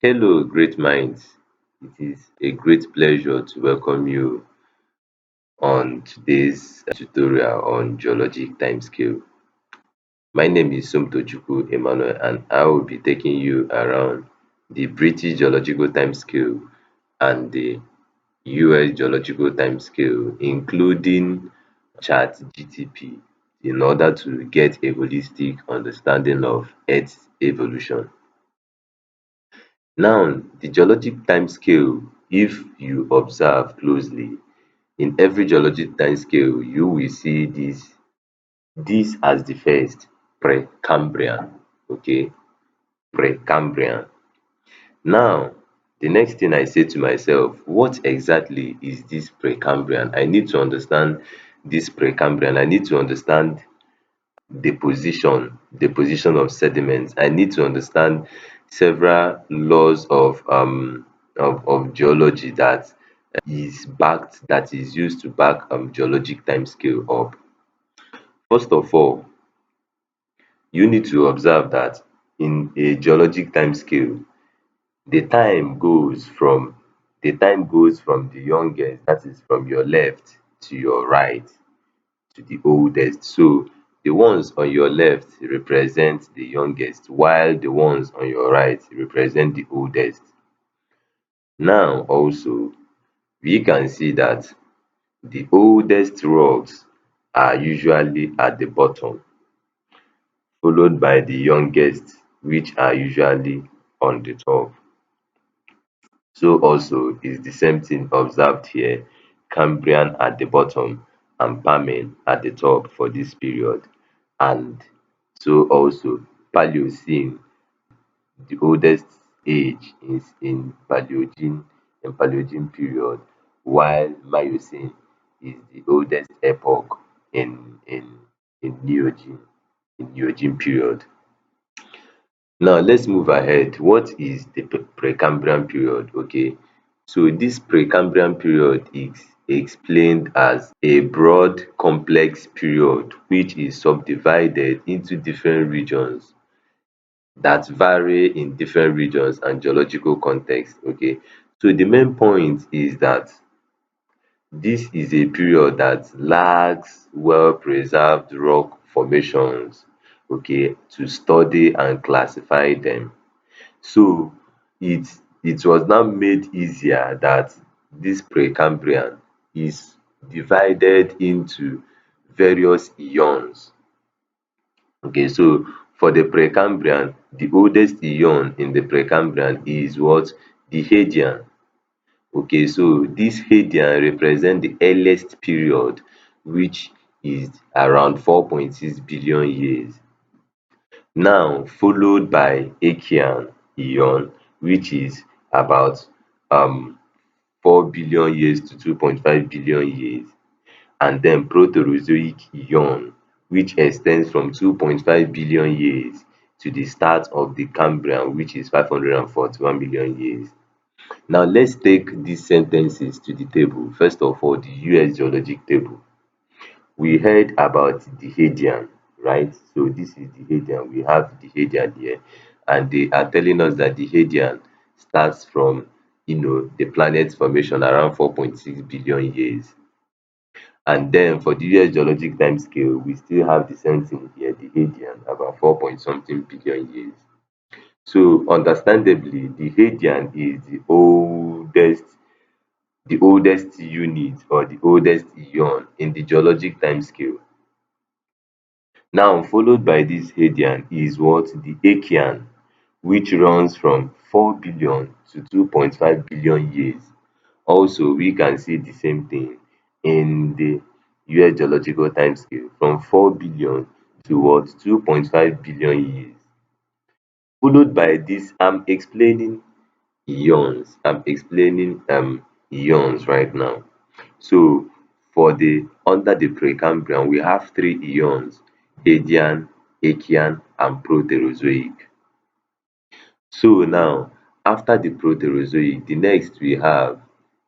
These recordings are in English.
Hello, great minds. It is a great pleasure to welcome you on today's tutorial on geologic timescale. My name is Somtochukwu Emmanuel, and I will be taking you around the British geological timescale and the US geological timescale, including ChatGTP, in order to get a holistic understanding of Earth's evolution. Now, the geologic timescale, if you observe closely, in every geologic timescale, you will see this as the first Precambrian. Okay, Precambrian. Now, the next thing I say to myself, what exactly is this Precambrian? I need to understand this Precambrian. I need to understand the position of sediments. I need to understand several laws of geology that is used to back geologic timescale up. First of all, you need to observe that in a geologic timescale, the time goes from the youngest, that is from your left to your right, to the oldest. So the ones on your left represent the youngest, while the ones on your right represent the oldest. Now also, we can see that the oldest rocks are usually at the bottom, followed by the youngest, which are usually on the top. So also is the same thing observed here, Cambrian at the bottom and Permian at the top for this period. And so also Paleocene, the oldest age is in Paleogene period, while Miocene is the oldest epoch in Neogene period. Now let's move ahead. What is the Precambrian period? Okay, so this Precambrian period is explained as a broad complex period which is subdivided into different regions that vary in different regions and geological context. Okay, so the main point is that this is a period that lacks well preserved rock formations, okay, to study and classify them. So it it was now made easier that this Precambrian is divided into various eons. Okay, so for the Precambrian, the oldest eon in the Precambrian is what? The Hadean. Okay, so this Hadean represent the earliest period, which is around 4.6 billion years. Now followed by Achean Eon, which is about 4 billion years to 2.5 billion years, and then Proterozoic Eon, which extends from 2.5 billion years to the start of the Cambrian, which is 541 million years. Now let's take these sentences to the table. First of all, the US geologic table. We heard about the Hadean, right? So this is the Hadean. We have the Hadean here, and they are telling us that the Hadean starts from the planet's formation around 4.6 billion years. And then for the US geologic time scale, we still have the same thing here, the Hadean, about 4 point something billion years. So understandably, the Hadean is the oldest unit or the oldest eon in the geologic time scale. Now followed by this Hadean is what? The Achean, which runs from 4 billion to 2.5 billion years. Also, we can see the same thing in the US geological time scale, from 4 billion to what? 2.5 billion years. Followed by this, I'm explaining eons right now. So for the under the Precambrian, we have three eons: Hadean, Achean, and Proterozoic. So now, after the Proterozoic, the next we have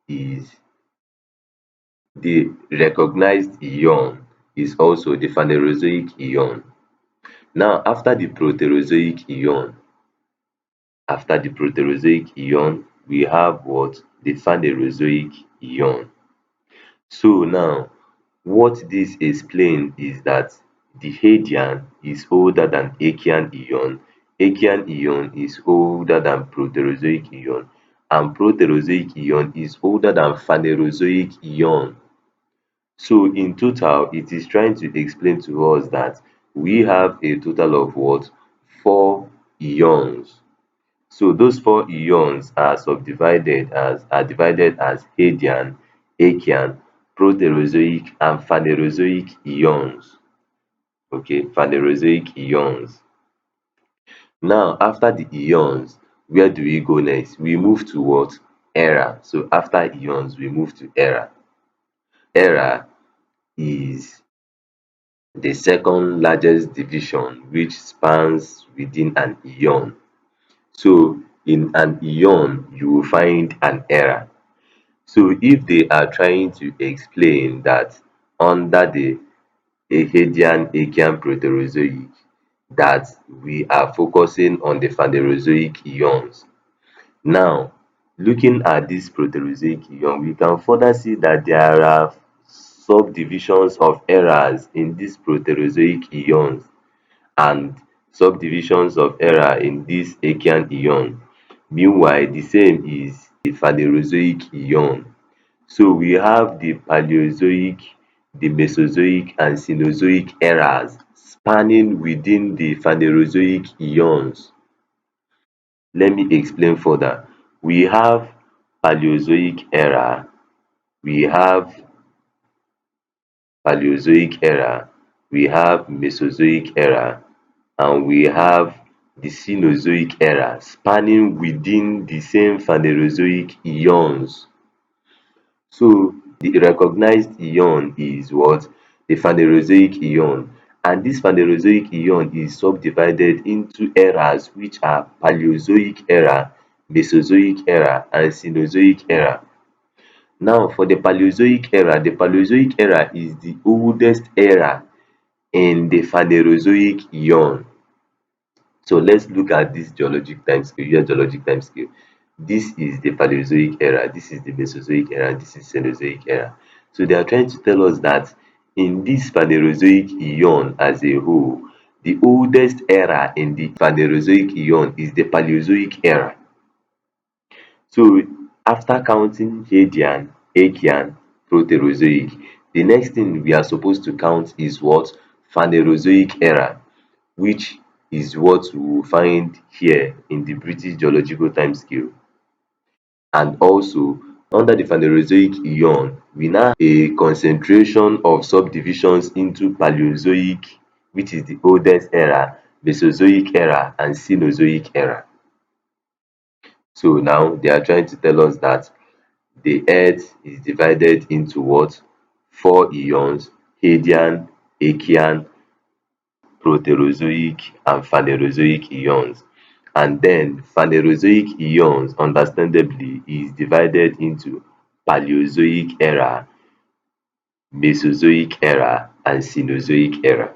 is the recognized eon, is also the Phanerozoic eon. Now after the Proterozoic eon, After the Proterozoic Eon, we have what? The Phanerozoic Eon. So now, what this explains is that the Hadean is older than Archean Eon, Archean Eon is older than Proterozoic Eon, and Proterozoic Eon is older than Phanerozoic Eon. So in total, it is trying to explain to us that we have a total of what? 4 eons. So those 4 eons are divided as Hadean, Archean, Proterozoic, and Phanerozoic eons. Okay, Phanerozoic eons. Now, after the eons, where do we go next? We move to what? Era. So after eons, we move to era. Era is the second largest division which spans within an eon. So in an eon, you will find an era. So if they are trying to explain that under the Hadean Archean Proterozoic, that we are focusing on the Phanerozoic eons. Now, looking at this Proterozoic eon, we can further see that there are subdivisions of eras in this Proterozoic eons and subdivisions of era in this Archean eon. Meanwhile, the same is the Phanerozoic eon. So we have the Paleozoic, the Mesozoic, and Cenozoic eras spanning within the Phanerozoic eons. Let me explain further. We have Paleozoic era, we have Paleozoic era, we have Mesozoic era, and we have the Cenozoic era spanning within the same Phanerozoic eons. So the recognized eon is what? The Phanerozoic eon. And this Phanerozoic eon is subdivided into eras which are Paleozoic era, Mesozoic era, and Cenozoic era. Now for the Paleozoic era is the oldest era in the Phanerozoic eon. So let's look at this geologic time scale, geologic time scale. This is the Paleozoic era, this is the Mesozoic era, this is Cenozoic era. So they are trying to tell us that in this Phanerozoic eon as a whole, the oldest era in the Phanerozoic eon is the Paleozoic era. So after counting Hadean, Archean, Proterozoic, the next thing we are supposed to count is what? Phanerozoic era, which is what we will find here in the British Geological Timescale. And also, under the Phanerozoic eon, we now have a concentration of subdivisions into Paleozoic, which is the oldest era, Mesozoic era, and Cenozoic era. So now they are trying to tell us that the Earth is divided into what? 4 eons: Hadean, Archean, Proterozoic, and Phanerozoic eons. And then Phanerozoic eons, understandably, is divided into Paleozoic era, Mesozoic era, and Cenozoic era.